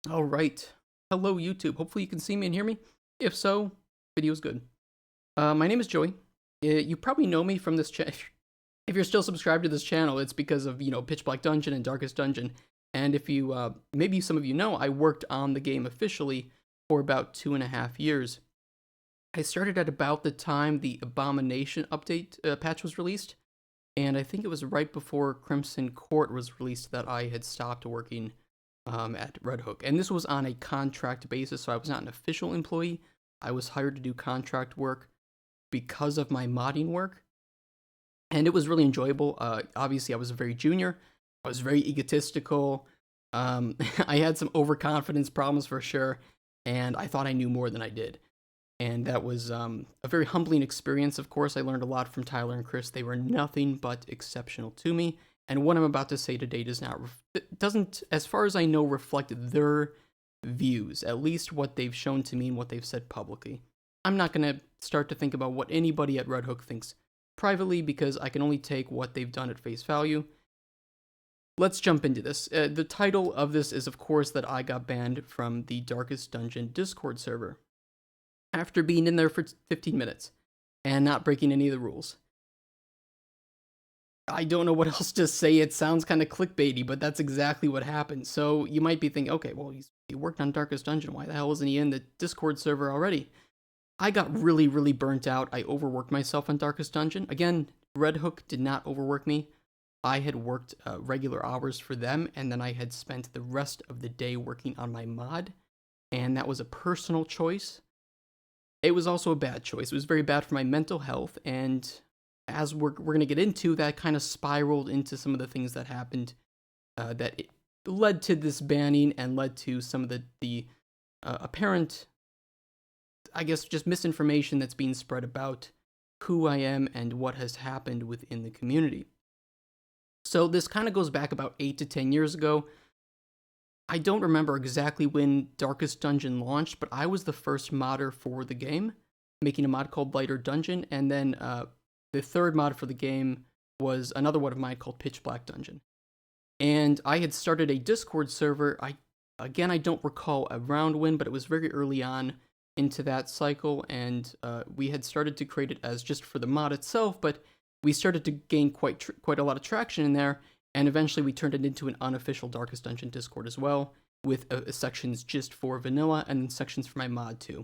All right. Hello, YouTube. Hopefully you can see me and hear me. If so, video's good. My name is Joey. You probably know me from this channel. If you're still subscribed to this channel, it's because of, Pitch Black Dungeon and Darkest Dungeon. And if you, maybe some of you know, I worked on the game officially for about 2.5 years. I started at about the time the Abomination update patch was released. And I think it was right before Crimson Court was released that I had stopped working at Red Hook. And this was on a contract basis, so I was not an official employee. I was hired to do contract work because of my modding work. And it was really enjoyable. Obviously, I was a very junior. I was very egotistical. I had some overconfidence problems for sure. And I thought I knew more than I did. And that was a very humbling experience. Of course, I learned a lot from Tyler and Chris. They were nothing but exceptional to me. And what I'm about to say today doesn't, as far as I know, reflect their views, at least what they've shown to me and what they've said publicly. I'm not going to start to think about what anybody at Red Hook thinks privately because I can only take what they've done at face value. Let's jump into this. The title of this is, of course, that I got banned from the Darkest Dungeon Discord server after being in there for 15 minutes and not breaking any of the rules. I don't know what else to say. It sounds kind of clickbaity, but that's exactly what happened. So you might be thinking, okay, well, he worked on Darkest Dungeon. Why the hell isn't he in the Discord server already? I got really, really burnt out. I overworked myself on Darkest Dungeon. Again, Red Hook did not overwork me. I had worked regular hours for them, and then I had spent the rest of the day working on my mod, and that was a personal choice. It was also a bad choice. It was very bad for my mental health, and as we're going to get into, that kind of spiraled into some of the things that happened that it led to this banning and led to some of the apparent, I guess, just misinformation that's being spread about who I am and what has happened within the community. So this kind of goes back about 8 to 10 years ago. I don't remember exactly when Darkest Dungeon launched, but I was the first modder for the game, making a mod called Lighter Dungeon, and then the third mod for the game was another one of mine called Pitch Black Dungeon. And I had started a Discord server. I don't recall around when, but it was very early on into that cycle, and we had started to create it as just for the mod itself, but we started to gain quite a lot of traction in there, and eventually we turned it into an unofficial Darkest Dungeon Discord as well, with sections just for vanilla and then sections for my mod too.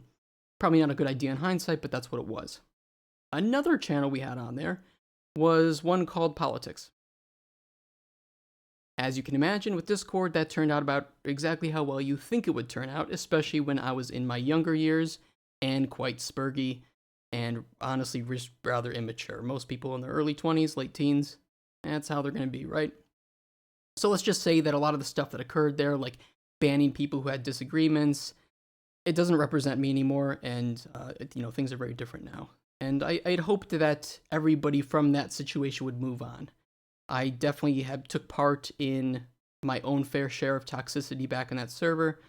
Probably not a good idea in hindsight, but that's what it was. Another channel we had on there was one called Politics. As you can imagine, with Discord, that turned out about exactly how well you think it would turn out, especially when I was in my younger years and quite spurgy and honestly rather immature. Most people in their early 20s, late teens, that's how they're going to be, right? So let's just say that a lot of the stuff that occurred there, like banning people who had disagreements, it doesn't represent me anymore, and things are very different now. And I'd hoped that everybody from that situation would move on. I definitely took part in my own fair share of toxicity back in that server,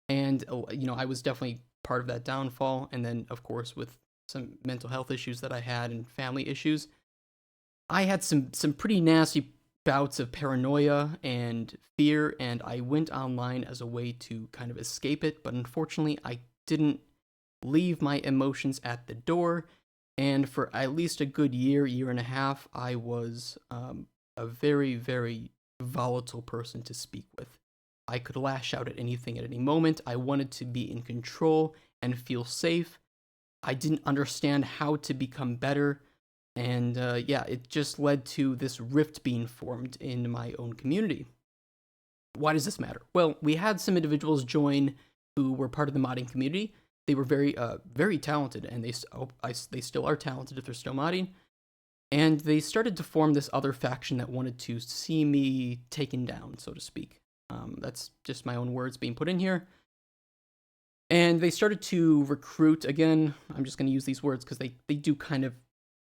and I was definitely part of that downfall. And then, of course, with some mental health issues that I had and family issues, I had some pretty nasty bouts of paranoia and fear, and I went online as a way to kind of escape it. But unfortunately, I didn't leave my emotions at the door. And for at least a good year and a half, I was a very, very volatile person to speak with. I could lash out at anything at any moment. I wanted to be in control and feel safe. I didn't understand how to become better. And it just led to this rift being formed in my own community. Why does this matter? Well, we had some individuals join who were part of the modding community. They were very, very talented, and they still are talented if they're still modding. And they started to form this other faction that wanted to see me taken down, so to speak. That's just my own words being put in here. And they started to recruit, again, I'm just going to use these words because they do kind of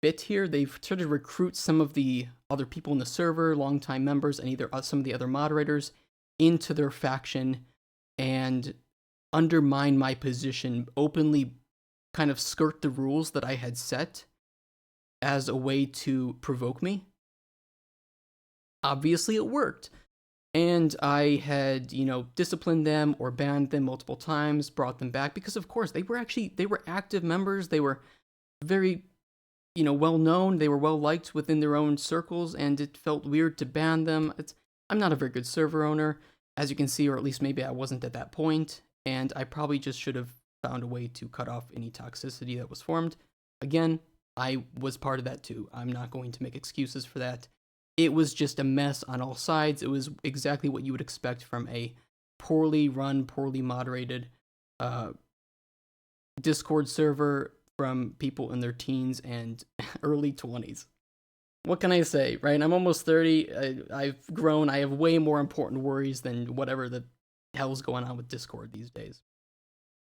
fit here. They've started to recruit some of the other people in the server, longtime members, and some of the other moderators into their faction and undermine my position, openly kind of skirt the rules that I had set as a way to provoke me. Obviously, it worked. And I had, disciplined them or banned them multiple times, brought them back because of course they were active members. They were very, well known. They were well liked within their own circles, and it felt weird to ban them. I'm not a very good server owner, as you can see, or at least maybe I wasn't at that point, and I probably just should have found a way to cut off any toxicity that was formed. Again, I was part of that too. I'm not going to make excuses for that. It was just a mess on all sides. It was exactly what you would expect from a poorly run, poorly moderated Discord server from people in their teens and early 20s. What can I say, right? I'm almost 30. I've grown. I have way more important worries than whatever the hell's going on with Discord these days.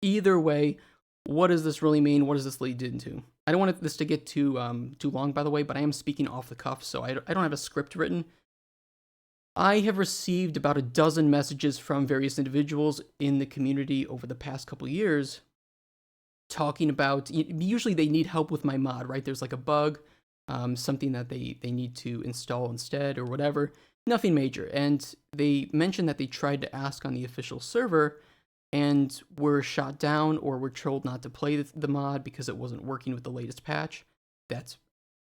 Either way, what does this really mean? What does this lead into? I don't want this to get too long, by the way, but I am speaking off the cuff, so I don't have a script written. I have received about a dozen messages from various individuals in the community over the past couple years talking about, usually they need help with my mod, right? There's like a bug, something that they need to install instead or whatever. Nothing major. And they mentioned that they tried to ask on the official server and were shot down or were told not to play the mod because it wasn't working with the latest patch. That's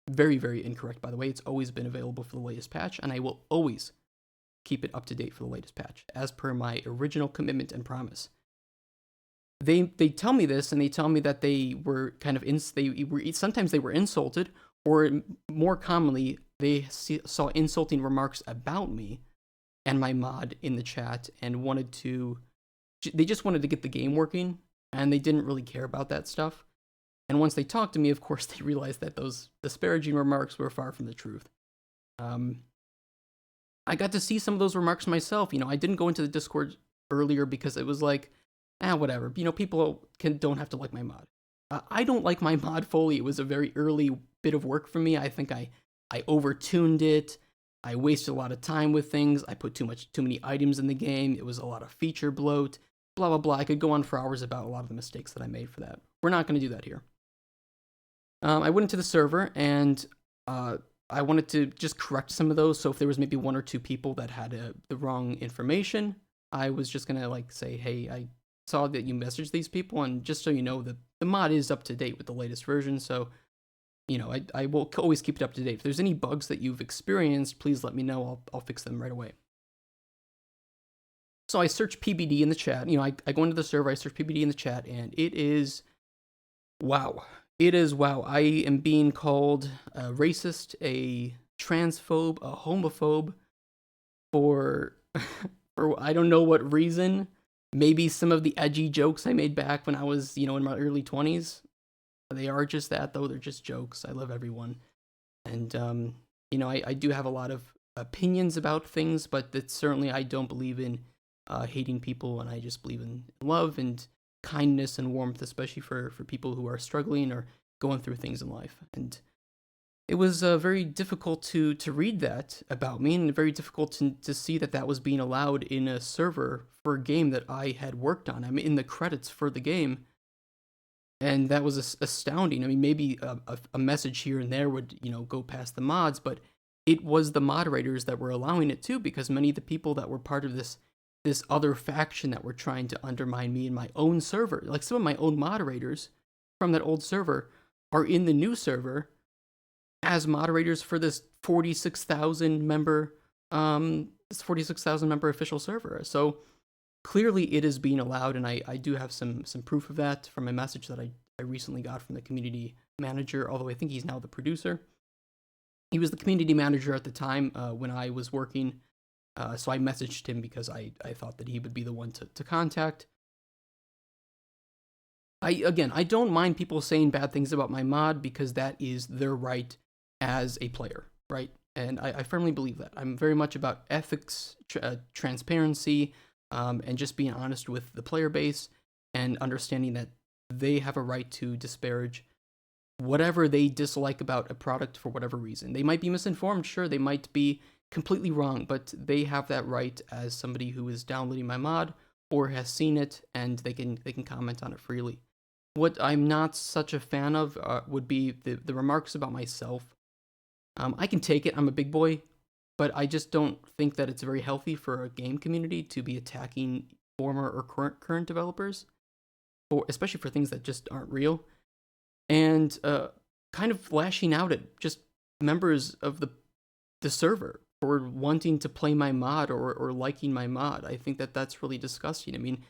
very, very incorrect, by the way. It's always been available for the latest patch, and I will always keep it up to date for the latest patch, as per my original commitment and promise. They tell me this, and they tell me that they were kind of sometimes they were insulted, or more commonly, they saw insulting remarks about me and my mod in the chat, and they just wanted to get the game working, and they didn't really care about that stuff. And once they talked to me, of course, they realized that those disparaging remarks were far from the truth. I got to see some of those remarks myself. I didn't go into the Discord earlier because it was like, whatever. People don't have to like my mod. I don't like my mod fully. It was a very early bit of work for me. I think I overtuned it. I wasted a lot of time with things. I put too many items in the game. It was a lot of feature bloat. Blah, blah, blah. I could go on for hours about a lot of the mistakes that I made for that. We're not going to do that here. I went into the server, and I wanted to just correct some of those. So if there was maybe one or two people that had the wrong information, I was just going to say, hey, I saw that you messaged these people, and just so you know, the mod is up to date with the latest version. So, I will always keep it up to date. If there's any bugs that you've experienced, please let me know. I'll fix them right away. So I search PBD in the chat. I go into the server, I search PBD in the chat, and it is wow. It is wow. I am being called a racist, a transphobe, a homophobe for I don't know what reason. Maybe some of the edgy jokes I made back when I was, in my early 20s. They are just that, though. They're just jokes. I love everyone. And, I do have a lot of opinions about things, but certainly I don't believe in hating people, and I just believe in love and kindness and warmth, especially for people who are struggling or going through things in life. And it was very difficult to read that about me, and very difficult to see that was being allowed in a server for a game that I had worked on. I'm in the credits for the game, and that was astounding. I mean, maybe a message here and there would, go past the mods, but it was the moderators that were allowing it too, because many of the people that were part of this other faction that were trying to undermine me in my own server, like some of my own moderators from that old server, are in the new server as moderators for this 46,000 member official server. So clearly it is being allowed, and I do have some proof of that from a message that I recently got from the community manager, although I think he's now the producer. He was the community manager at the time when I was working, so I messaged him because I thought that he would be the one to contact. I don't mind people saying bad things about my mod because that is their right as a player, right? And I firmly believe that. I'm very much about ethics, transparency, and just being honest with the player base and understanding that they have a right to disparage whatever they dislike about a product for whatever reason. They might be misinformed, sure, they might be completely wrong, but they have that right as somebody who is downloading my mod or has seen it, and they can comment on it freely. What I'm not such a fan of would be the remarks about myself. I can take it. I'm a big boy. but I just don't think that it's very healthy for a game community to be attacking former or current developers, for especially for things that just aren't real, and kind of lashing out at just members of the server for wanting to play my mod or liking my mod. I think that that's really disgusting. I mean,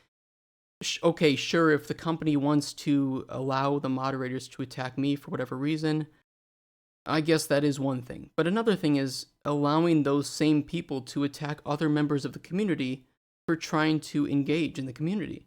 okay, sure, if the company wants to allow the moderators to attack me for whatever reason, I guess that is one thing. But another thing is allowing those same people to attack other members of the community for trying to engage in the community.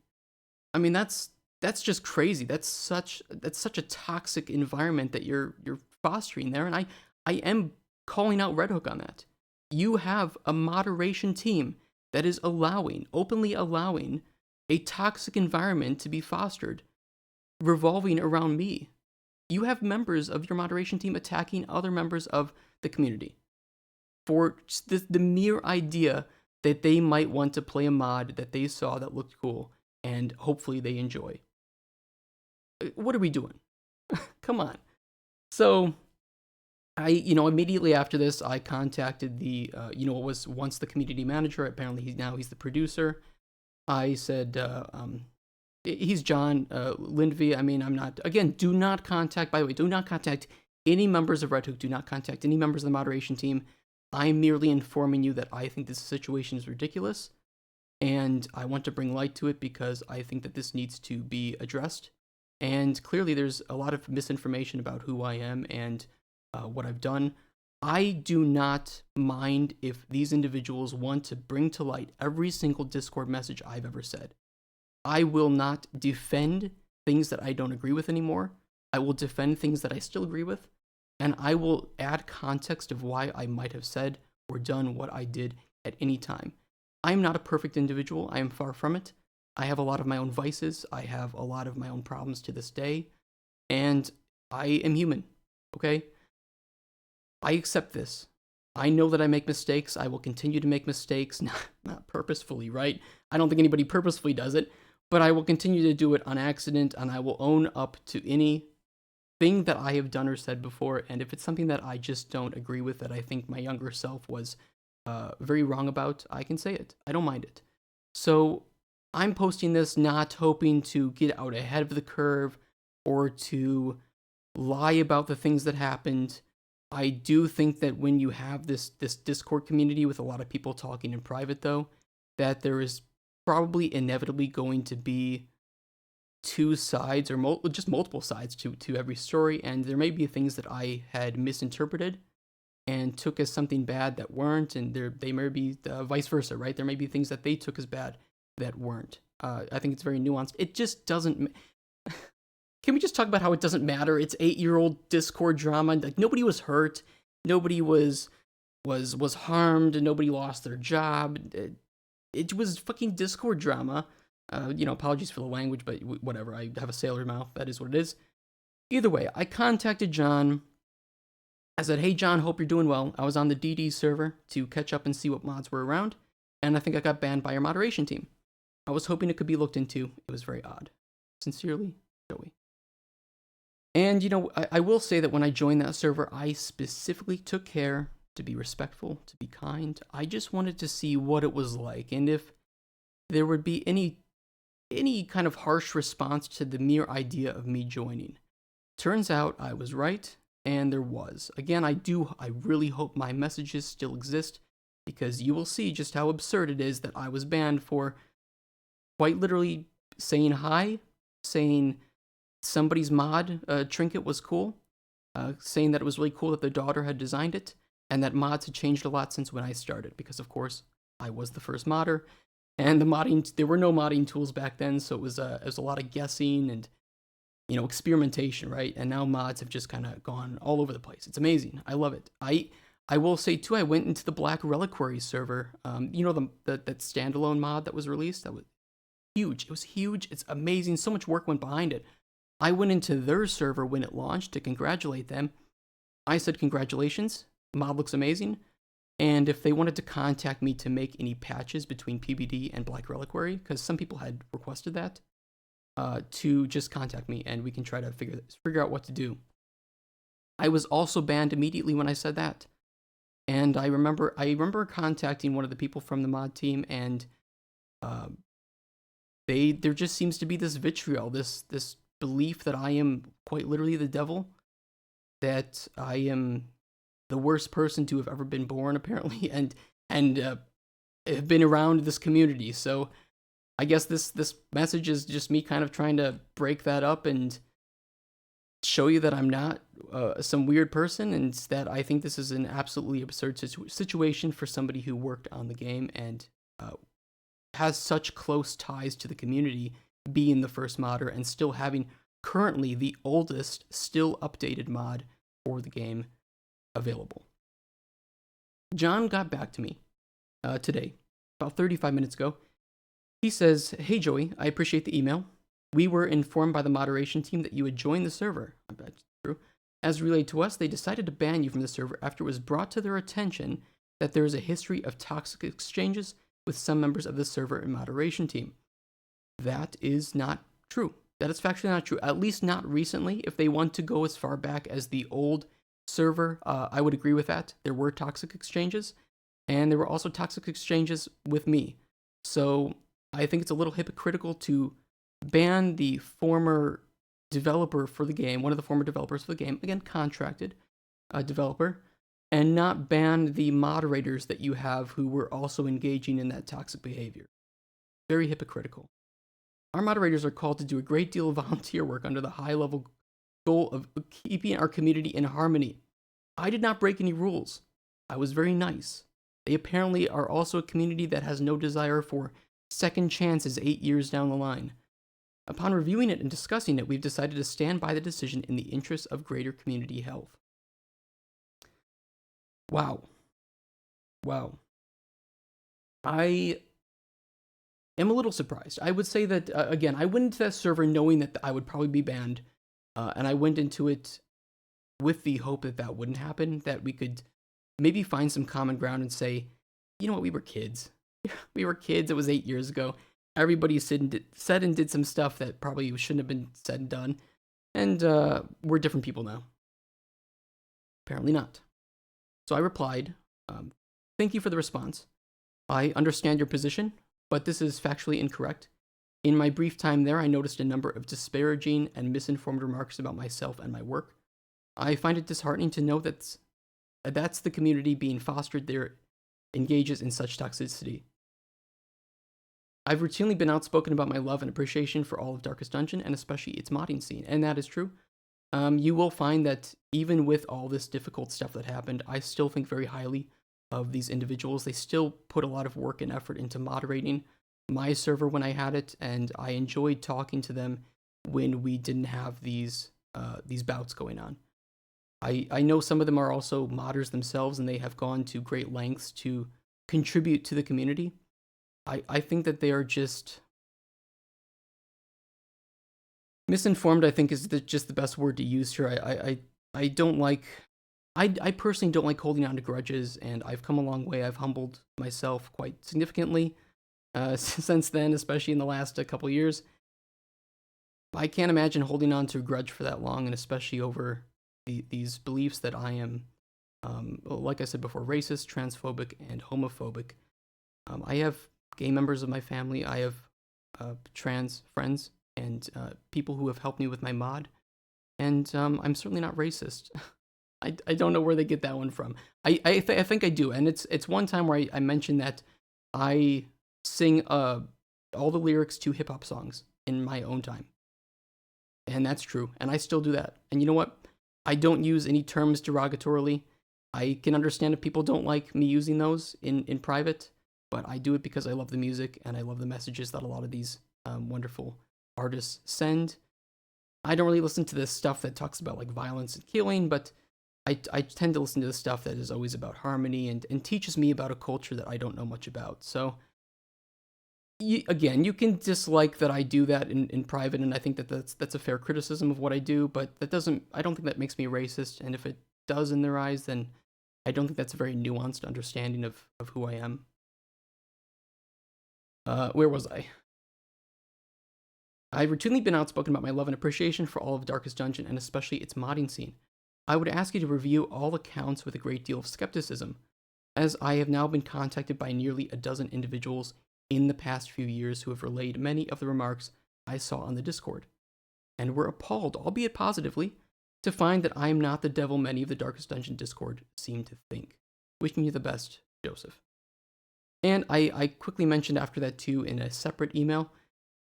I mean, that's just crazy. That's such a toxic environment that you're fostering there, and I am calling out Red Hook on that. You have a moderation team that is openly allowing a toxic environment to be fostered, revolving around me. You have members of your moderation team attacking other members of the community for the mere idea that they might want to play a mod that they saw that looked cool and hopefully they enjoy. What are we doing? Come on. So immediately after this, I contacted what was once the community manager. Apparently, he's the producer. I said, he's John Lindvey. I mean, I'm not. Again, do not contact. By the way, do not contact any members of Red Hook. Do not contact any members of the moderation team. I'm merely informing you that I think this situation is ridiculous, and I want to bring light to it because I think that this needs to be addressed. And clearly, there's a lot of misinformation about who I am and what I've done. I do not mind if these individuals want to bring to light every single Discord message I've ever said. I will not defend things that I don't agree with anymore. I will defend things that I still agree with. And I will add context of why I might have said or done what I did at any time. I'm not a perfect individual. I am far from it. I have a lot of my own vices. I have a lot of my own problems to this day. And I am human, okay? I accept this. I know that I make mistakes. I will continue to make mistakes, not purposefully, right? I don't think anybody purposefully does it, but I will continue to do it on accident, and I will own up to any thing that I have done or said before. And if it's something that I just don't agree with, that I think my younger self was very wrong about, I can say it. I don't mind it. So I'm posting this not hoping to get out ahead of the curve or to lie about the things that happened. I do think that when you have this Discord community with a lot of people talking in private, though, that there is probably inevitably going to be two sides or just multiple sides to every story, and there may be things that I had misinterpreted and took as something bad that weren't, and they may be vice versa, right? There may be things that they took as bad that weren't. I think it's very nuanced. It just doesn't. Can we just talk about how it doesn't matter? It's 8-year-old Discord drama. Like, nobody was hurt, nobody was harmed, nobody lost their job. It was fucking Discord drama. Apologies for the language, but whatever. I have a sailor mouth. That is what it is. Either way, I contacted John. I said, "Hey, John, hope you're doing well. I was on the DD server to catch up and see what mods were around, and I think I got banned by your moderation team. I was hoping it could be looked into. It was very odd. Sincerely, Joey." And, I will say that when I joined that server, I specifically took care to be respectful, to be kind. I just wanted to see what it was like, and if there would be any kind of harsh response to the mere idea of me joining. Turns out I was right, and there was. Again, I really hope my messages still exist, because you will see just how absurd it is that I was banned for quite literally saying hi, saying somebody's mod trinket was cool, saying that it was really cool that their daughter had designed it, and that mods had changed a lot since when I started, because of course I was the first modder, and there were no modding tools back then, so it was a lot of guessing and experimentation, right? And now mods have just kind of gone all over the place. It's amazing. I love it. I will say too, I went into the Black Reliquary server. That standalone mod that was released. That was huge. It was huge. It's amazing. So much work went behind it. I went into their server when it launched to congratulate them. I said, "Congratulations, mod looks amazing." And if they wanted to contact me to make any patches between PBD and Black Reliquary, because some people had requested that, to just contact me and we can try to figure out what to do. I was also banned immediately when I said that. And I remember contacting one of the people from the mod team, and uh, there just seems to be this vitriol, this belief that I am quite literally the devil, that I am the worst person to have ever been born, apparently, and have been around this community. So I guess this message is just me kind of trying to break that up and show you that I'm not some weird person, and that I think this is an absolutely absurd situation for somebody who worked on the game and uh, has such close ties to the community, being the first modder and still having currently the oldest, still updated mod for the game available. John got back to me today, about 35 minutes ago. He says, "Hey Joey, I appreciate the email. We were informed by the moderation team that you had joined the server." I bet it's true. "As relayed to us, they decided to ban you from the server after it was brought to their attention that there is a history of toxic exchanges with some members of the server and moderation team." That is not true. That is factually not true. At least not recently. If they want to go as far back as the old server, I would agree with that. There were toxic exchanges, and there were also toxic exchanges with me. So I think it's a little hypocritical to ban the former developer for the game, one of the former developers for the game, again, contracted developer, and not ban the moderators that you have who were also engaging in that toxic behavior. Very hypocritical. Our moderators are called to do a great deal of volunteer work under the high-level goal of keeping our community in harmony. I did not break any rules. I was very nice. They apparently are also a community that has no desire for second chances 8 years down the line. Upon reviewing it and discussing it, we've decided to stand by the decision in the interest of greater community health. Wow. I am a little surprised. I would say that, again, I went into that server knowing that I would probably be banned, and I went into it with the hope that that wouldn't happen, that we could maybe find some common ground and say, you know what, we were kids. We were kids, it was 8 years ago. Everybody said and did some stuff that probably shouldn't have been said and done, and we're different people now. Apparently not. So I replied, "Thank you for the response. I understand your position, but this is factually incorrect. In my brief time there, I noticed a number of disparaging and misinformed remarks about myself and my work. I find it disheartening to know that that's the community being fostered there engages in such toxicity. I've routinely been outspoken about my love and appreciation for all of Darkest Dungeon, and especially its modding scene, and that is true. You will find that even with all this difficult stuff that happened, I still think very highly of these individuals. They still put a lot of work and effort into moderating my server when I had it, and I enjoyed talking to them when we didn't have these bouts going on. I know some of them are also modders themselves, and they have gone to great lengths to contribute to the community. I think that they are just misinformed. I think is just the best word to use here. I don't like. I personally don't like holding on to grudges, and I've come a long way. I've humbled myself quite significantly since then, especially in the last couple years. I can't imagine holding on to a grudge for that long, and especially over these beliefs that I am, like I said before, racist, transphobic, and homophobic. I have gay members of my family. I have trans friends and people who have helped me with my mod, and I'm certainly not racist. I don't know where they get that one from. I think I do, and it's one time where I mentioned that I sing all the lyrics to hip hop songs in my own time, and that's true, and I still do that. And you know what? I don't use any terms derogatorily. I can understand if people don't like me using those in private, but I do it because I love the music and I love the messages that a lot of these wonderful artists send. I don't really listen to this stuff that talks about like violence and killing, but I tend to listen to the stuff that is always about harmony and teaches me about a culture that I don't know much about. So again, you can dislike that I do that in private, and I think that that's a fair criticism of what I do, but I don't think that makes me racist, and if it does in their eyes, then I don't think that's a very nuanced understanding of who I am. Where was I? I've routinely been outspoken about my love and appreciation for all of Darkest Dungeon, and especially its modding scene. I would ask you to review all accounts with a great deal of skepticism. as I have now been contacted by nearly a dozen individuals in the past few years who have relayed many of the remarks I saw on the Discord, and were appalled, albeit positively, to find that I am not the devil many of the Darkest Dungeon Discord seem to think. Wishing you the best, Joseph. And I quickly mentioned after that too in a separate email,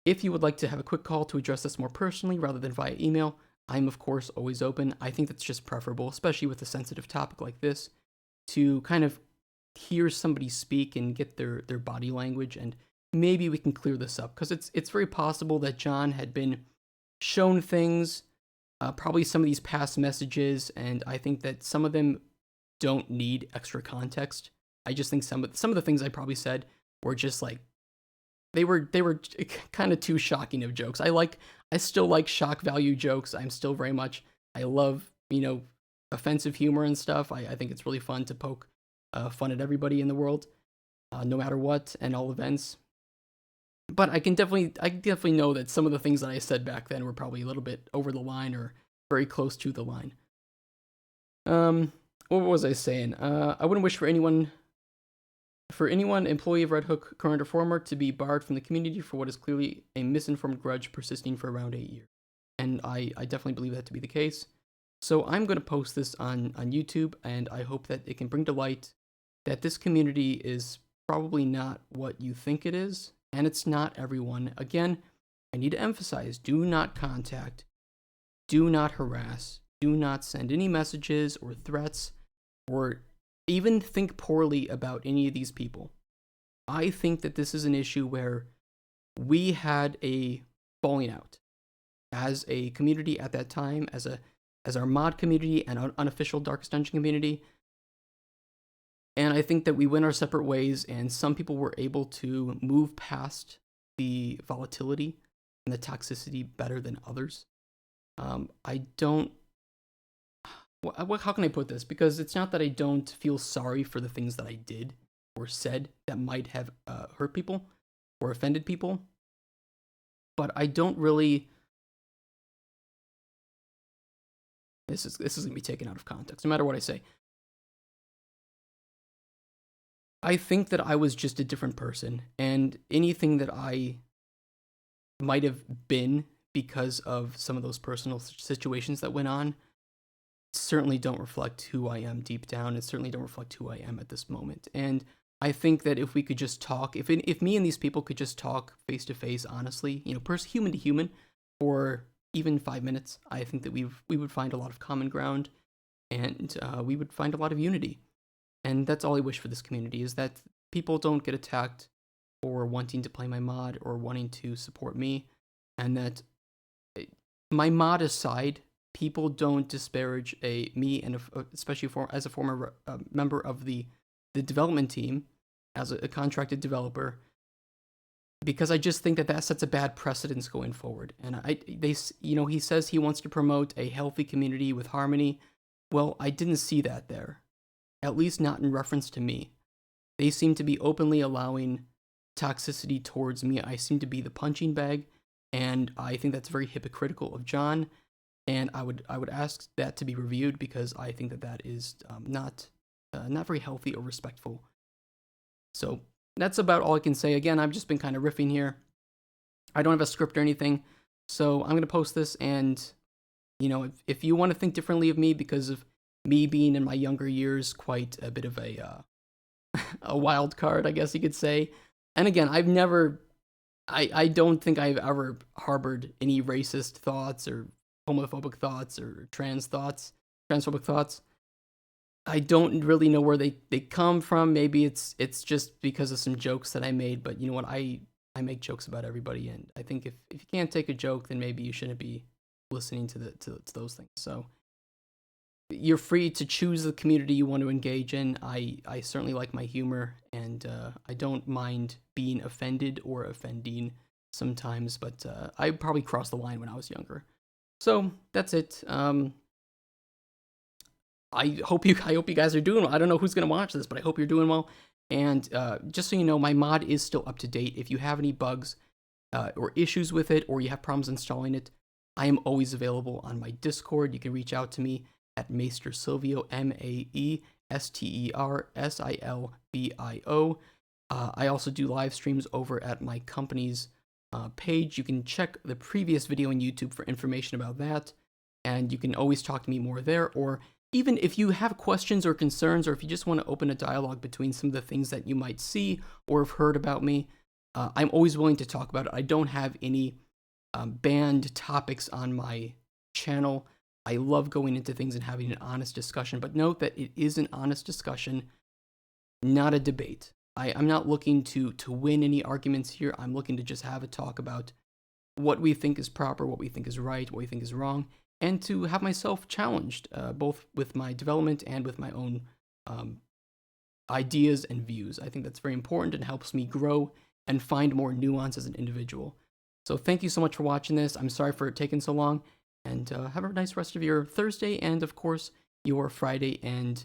if you would like to have a quick call to address this more personally rather than via email, I'm of course always open. I think that's just preferable, especially with a sensitive topic like this, to kind of hear somebody speak and get their body language, and maybe we can clear this up, because it's very possible that John had been shown things, probably some of these past messages, and I think that some of them don't need extra context. I just think some of the things I probably said were just like, they were kind of too shocking of jokes. I still like shock value jokes. I love, offensive humor and stuff. I think it's really fun to poke fun at everybody in the world, no matter what, and all events. But I definitely know that some of the things that I said back then were probably a little bit over the line or very close to the line. What was I saying? I wouldn't wish for anyone, employee of Red Hook, current or former, to be barred from the community for what is clearly a misinformed grudge persisting for around 8 years. And I definitely believe that to be the case. So I'm going to post this on YouTube, and I hope that it can bring to light that this community is probably not what you think it is, and it's not everyone. Again, I need to emphasize, do not contact, do not harass, do not send any messages or threats, or even think poorly about any of these people. I think that this is an issue where we had a falling out as a community at that time, as our mod community and unofficial Darkest Dungeon community. And I think that we went our separate ways, and some people were able to move past the volatility and the toxicity better than others. I don't... How can I put this? Because it's not that I don't feel sorry for the things that I did or said that might have hurt people or offended people, but I don't really... This is going to be taken out of context, no matter what I say. I think that I was just a different person, and anything that I might have been because of some of those personal situations that went on certainly don't reflect who I am deep down, and certainly don't reflect who I am at this moment. And I think that if we could just talk, if me and these people could just talk face to face, honestly, human to human, for even 5 minutes, I think that we would find a lot of common ground, and we would find a lot of unity. And that's all I wish for this community, is that people don't get attacked for wanting to play my mod or wanting to support me, and that my mod aside, people don't disparage me, and especially as a former member of the development team, as a contracted developer, because I just think that sets a bad precedence going forward. And he says he wants to promote a healthy community with harmony. Well, I didn't see that there, at least not in reference to me. They seem to be openly allowing toxicity towards me. I seem to be the punching bag, and I think that's very hypocritical of John. And I would ask that to be reviewed, because I think that is not very healthy or respectful. So that's about all I can say. Again, I've just been kind of riffing here. I don't have a script or anything, so I'm gonna post this. And if you want to think differently of me because of me being in my younger years quite a bit of a wild card, I guess you could say. And again, I don't think I've ever harbored any racist thoughts or homophobic thoughts or transphobic thoughts. I don't really know where they come from. Maybe it's just because of some jokes that I made, but you know what? I make jokes about everybody, and I think if you can't take a joke, then maybe you shouldn't be listening to those things. So you're free to choose the community you want to engage in. I certainly like my humor, and I don't mind being offended or offending sometimes, but I probably crossed the line when I was younger. So that's it. I hope you guys are doing well. I don't know who's gonna watch this, but I hope you're doing well. And just so you know, my mod is still up to date. If you have any bugs or issues with it, or you have problems installing it, I am always available on my Discord. You can reach out to me at Maester Silvio, STERSILBIO. I also do live streams over at my company's page. You can check the previous video on YouTube for information about that, and you can always talk to me more there, or even if you have questions or concerns, or if you just want to open a dialogue between some of the things that you might see or have heard about me, I'm always willing to talk about it. I don't have any banned topics on my channel. I love going into things and having an honest discussion, but note that it is an honest discussion, not a debate. I'm not looking to win any arguments here. I'm looking to just have a talk about what we think is proper, what we think is right, what we think is wrong, and to have myself challenged, both with my development and with my own ideas and views. I think that's very important and helps me grow and find more nuance as an individual. So thank you so much for watching this. I'm sorry for it taking so long, and have a nice rest of your Thursday and, of course, your Friday and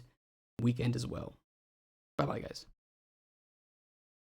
weekend as well. Bye-bye, guys.